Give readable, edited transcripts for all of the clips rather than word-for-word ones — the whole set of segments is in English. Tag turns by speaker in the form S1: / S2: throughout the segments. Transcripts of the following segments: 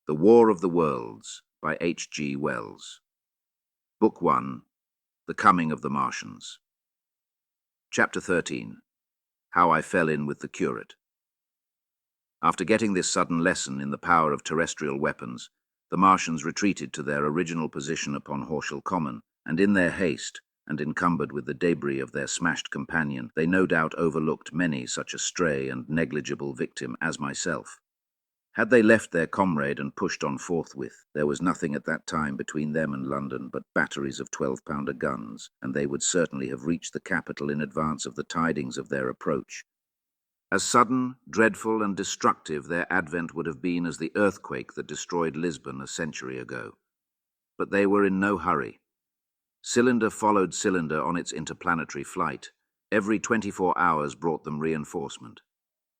S1: The War of the Worlds by H.G. Wells. Book 1, The Coming of the Martians. Chapter 13, How I Fell in with the Curate. After getting this sudden lesson in the power of terrestrial weapons, the Martians retreated to their original position upon Horsham Common, and in their haste, and encumbered with the debris of their smashed companion, they no doubt overlooked many such a stray and negligible victim as myself. Had they left their comrade and pushed on forthwith, there was nothing at that time between them and London but batteries of 12-pounder guns, and they would certainly have reached the capital in advance of the tidings of their approach. As sudden, dreadful, and destructive their advent would have been as the earthquake that destroyed Lisbon a century ago. But they were in no hurry. Cylinder followed cylinder on its interplanetary flight. Every 24 hours brought them reinforcement.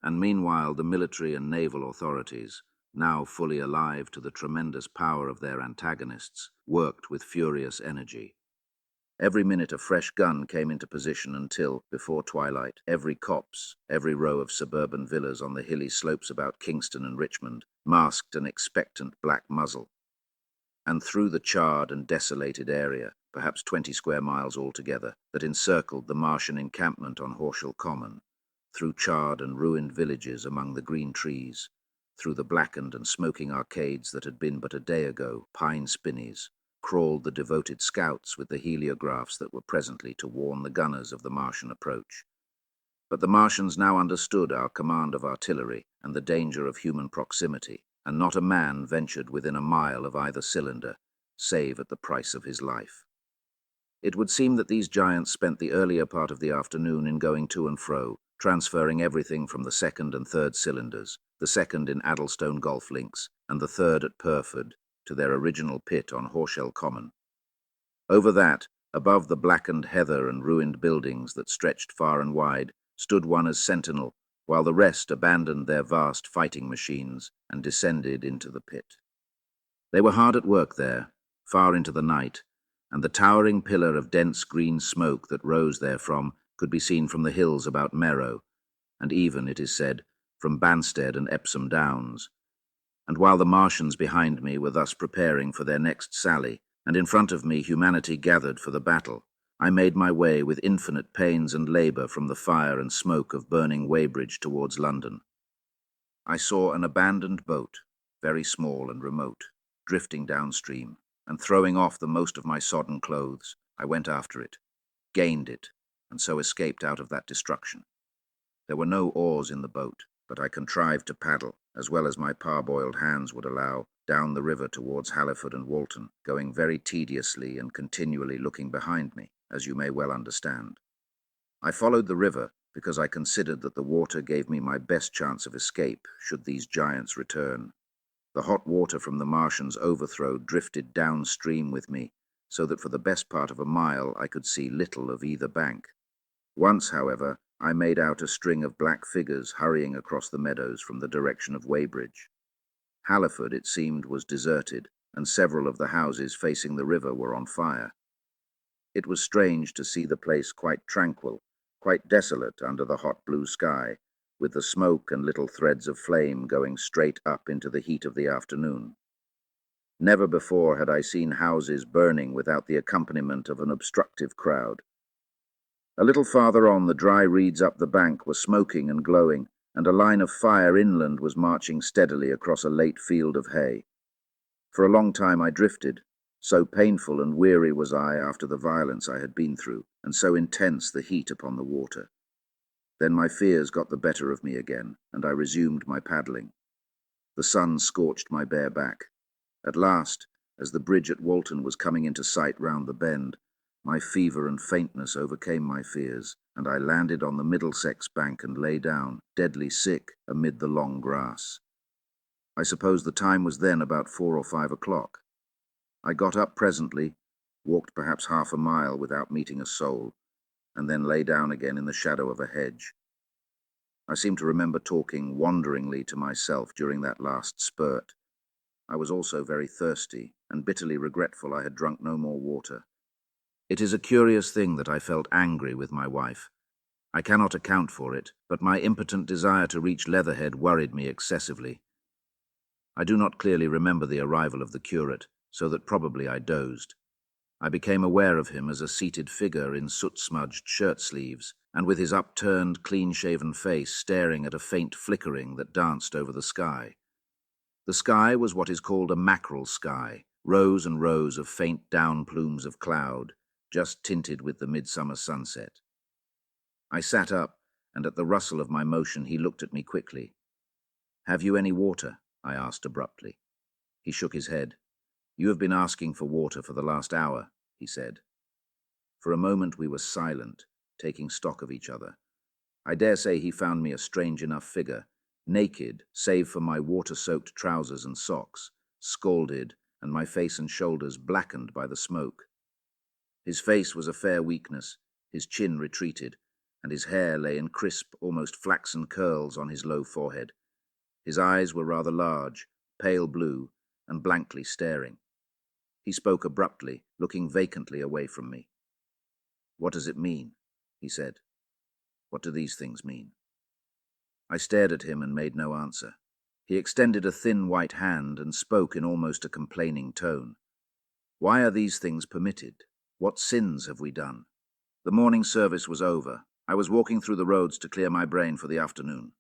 S1: And meanwhile the military and naval authorities, now fully alive to the tremendous power of their antagonists, worked with furious energy. Every minute a fresh gun came into position until, before twilight, every copse, every row of suburban villas on the hilly slopes about Kingston and Richmond, masked an expectant black muzzle. And through the charred and desolated area, perhaps 20 square miles altogether, that encircled the Martian encampment on Horsham Common, through charred and ruined villages among the green trees, through the blackened and smoking arcades that had been but a day ago pine spinneys, crawled the devoted scouts with the heliographs that were presently to warn the gunners of the Martian approach. But the Martians now understood our command of artillery and the danger of human proximity, and not a man ventured within a mile of either cylinder, save at the price of his life. It would seem that these giants spent the earlier part of the afternoon in going to and fro, transferring everything from the second and third cylinders, the second in Addlestone golf links, and the third at Purford, to their original pit on Horsham Common. Over that, above the blackened heather and ruined buildings that stretched far and wide, stood one as sentinel, while the rest abandoned their vast fighting machines and descended into the pit. They were hard at work there, far into the night, and the towering pillar of dense green smoke that rose therefrom could be seen from the hills about Merrow, and even, it is said, from Banstead and Epsom Downs. And while the Martians behind me were thus preparing for their next sally, and in front of me humanity gathered for the battle, I made my way with infinite pains and labour from the fire and smoke of burning Weybridge towards London. I saw an abandoned boat, very small and remote, drifting downstream, and throwing off the most of my sodden clothes, I went after it, gained it, and so escaped out of that destruction. There were no oars in the boat, but I contrived to paddle, as well as my parboiled hands would allow, down the river towards Halliford and Walton, going very tediously and continually looking behind me, as you may well understand. I followed the river because I considered that the water gave me my best chance of escape should these giants return. The hot water from the Martians' overthrow drifted downstream with me, so that for the best part of a mile I could see little of either bank. Once, however, I made out a string of black figures hurrying across the meadows from the direction of Weybridge. Halliford, it seemed, was deserted, and several of the houses facing the river were on fire. It was strange to see the place quite tranquil, quite desolate under the hot blue sky, with the smoke and little threads of flame going straight up into the heat of the afternoon. Never before had I seen houses burning without the accompaniment of an obstructive crowd. A little farther on, the dry reeds up the bank were smoking and glowing, and a line of fire inland was marching steadily across a late field of hay. For a long time I drifted, so painful and weary was I after the violence I had been through, and so intense the heat upon the water. Then my fears got the better of me again, and I resumed my paddling. The sun scorched my bare back. At last, as the bridge at Walton was coming into sight round the bend, my fever and faintness overcame my fears, and I landed on the Middlesex bank and lay down, deadly sick, amid the long grass. I suppose the time was then about 4 or 5 o'clock. I got up presently, walked perhaps half a mile without meeting a soul, and then lay down again in the shadow of a hedge. I seem to remember talking wanderingly to myself during that last spurt. I was also very thirsty and bitterly regretful I had drunk no more water. It is a curious thing that I felt angry with my wife. I cannot account for it, but my impotent desire to reach Leatherhead worried me excessively. I do not clearly remember the arrival of the curate, so that probably I dozed. I became aware of him as a seated figure in soot-smudged shirt-sleeves, and with his upturned, clean-shaven face staring at a faint flickering that danced over the sky. The sky was what is called a mackerel sky, rows and rows of faint down plumes of cloud, just tinted with the midsummer sunset. I sat up, and at the rustle of my motion he looked at me quickly. "Have you any water?" I asked abruptly. He shook his head. "You have been asking for water for the last hour," he said. For a moment we were silent, taking stock of each other. I dare say he found me a strange enough figure, naked, save for my water-soaked trousers and socks, scalded, and my face and shoulders blackened by the smoke. His face was a fair weakness, his chin retreated, and his hair lay in crisp, almost flaxen curls on his low forehead. His eyes were rather large, pale blue, and blankly staring. He spoke abruptly, looking vacantly away from me. "What does it mean?" he said. "What do these things mean?" I stared at him and made no answer. He extended a thin white hand and spoke in almost a complaining tone. "Why are these things permitted? What sins have we done?" The morning service was over. I was walking through the roads to clear my brain for the afternoon.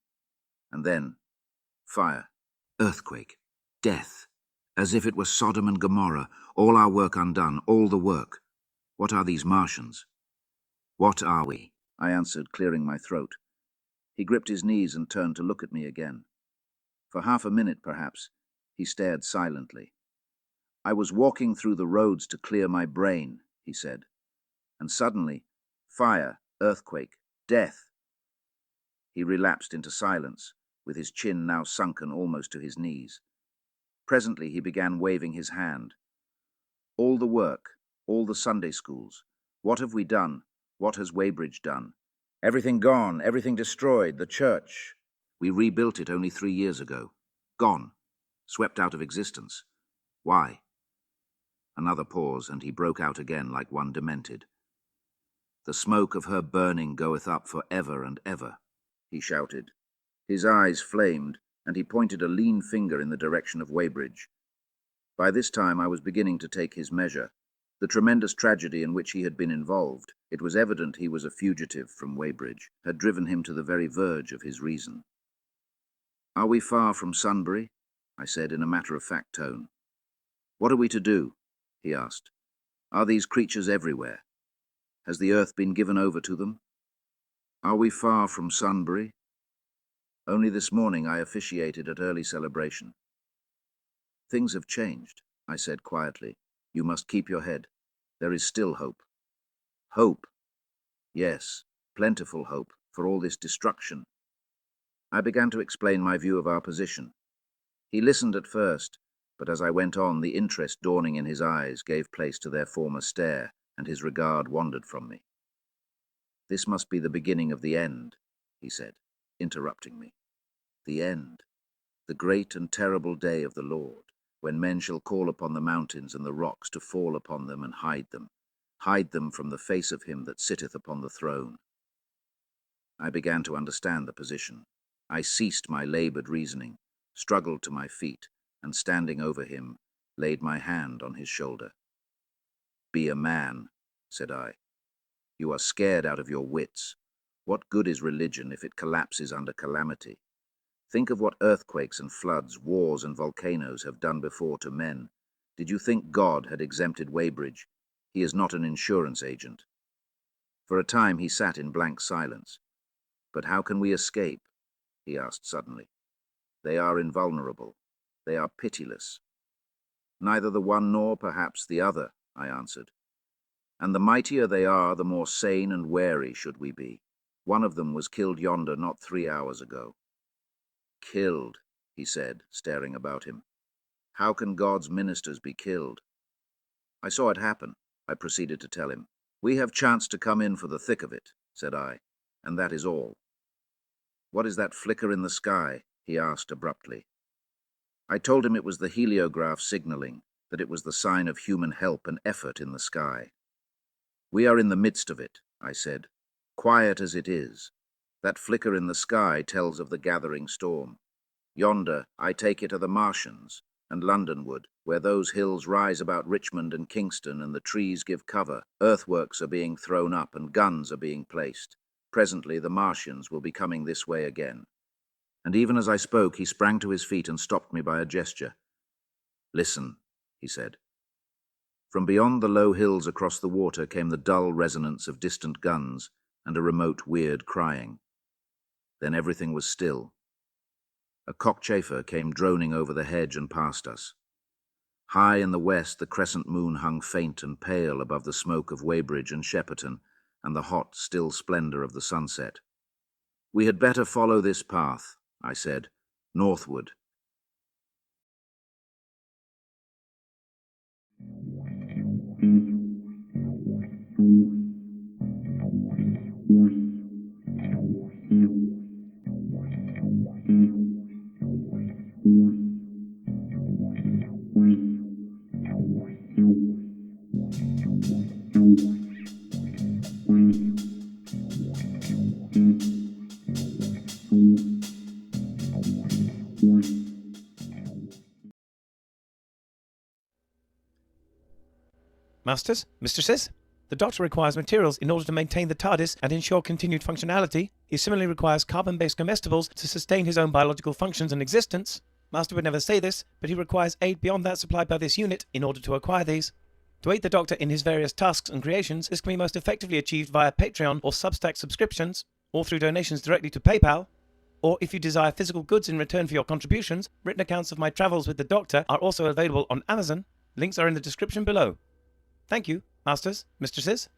S1: And then, fire, earthquake, death, as if it were Sodom and Gomorrah, all our work undone, all the work. What are these Martians? "What are we?" I answered, clearing my throat. He gripped his knees and turned to look at me again. For half a minute, perhaps, he stared silently. "I was walking through the roads to clear my brain," he said. And suddenly, fire, earthquake, death. He relapsed into silence, with his chin now sunken almost to his knees. Presently he began waving his hand. "All the work, all the Sunday schools. What have we done? What has Weybridge done? Everything gone, everything destroyed, the church. We rebuilt it only 3 years ago. Gone, swept out of existence. Why?" Another pause, and he broke out again like one demented. "The smoke of her burning goeth up for ever and ever," he shouted. His eyes flamed, and he pointed a lean finger in the direction of Weybridge. By this time I was beginning to take his measure. The tremendous tragedy in which he had been involved, it was evident he was a fugitive from Weybridge, had driven him to the very verge of his reason. "Are we far from Sunbury?" I said in a matter-of-fact tone. "What are we to do?" he asked. "Are these creatures everywhere? Has the earth been given over to them? Are we far from Sunbury? Only this morning I officiated at early celebration." "Things have changed," I said quietly. "You must keep your head. There is still hope." "Hope?" "Yes, plentiful hope, for all this destruction." I began to explain my view of our position. He listened at first, but as I went on, the interest dawning in his eyes gave place to their former stare, and his regard wandered from me. "This must be the beginning of the end," he said, interrupting me. "The end, the great and terrible day of the Lord, when men shall call upon the mountains and the rocks to fall upon them and hide them from the face of him that sitteth upon the throne." I began to understand the position. I ceased my laboured reasoning, struggled to my feet, and standing over him, laid my hand on his shoulder. "Be a man," said I. "You are scared out of your wits. What good is religion if it collapses under calamity? Think of what earthquakes and floods, wars and volcanoes have done before to men. Did you think God had exempted Weybridge? He is not an insurance agent." For a time he sat in blank silence. "But how can we escape?" he asked suddenly. "They are invulnerable. They are pitiless." "Neither the one nor perhaps the other," I answered. "And the mightier they are, the more sane and wary should we be. One of them was killed yonder not 3 hours ago." "Killed," he said, staring about him. "How can God's ministers be killed?" "I saw it happen," I proceeded to tell him. "We have chanced to come in for the thick of it," said I, "and that is all." "What is that flicker in the sky?" he asked abruptly. I told him it was the heliograph signaling, that it was the sign of human help and effort in the sky. "We are in the midst of it," I said. "Quiet as it is. That flicker in the sky tells of the gathering storm. Yonder, I take it, are the Martians, and Londonward, where those hills rise about Richmond and Kingston and the trees give cover. Earthworks are being thrown up and guns are being placed. Presently the Martians will be coming this way again." And even as I spoke, he sprang to his feet and stopped me by a gesture. "Listen," he said. From beyond the low hills across the water came the dull resonance of distant guns and a remote, weird crying. Then everything was still. A cockchafer came droning over the hedge and past us. High in the west, the crescent moon hung faint and pale above the smoke of Weybridge and Shepperton and the hot, still splendor of the sunset. "We had better follow this path," I said, "northward."
S2: Masters, mistresses, the Doctor requires materials in order to maintain the TARDIS and ensure continued functionality. He similarly requires carbon-based comestibles to sustain his own biological functions and existence. Master would never say this, but he requires aid beyond that supplied by this unit in order to acquire these. To aid the Doctor in his various tasks and creations, this can be most effectively achieved via Patreon or Substack subscriptions, or through donations directly to PayPal. Or if you desire physical goods in return for your contributions, written accounts of my travels with the Doctor are also available on Amazon. Links are in the description below. Thank you, masters, mistresses.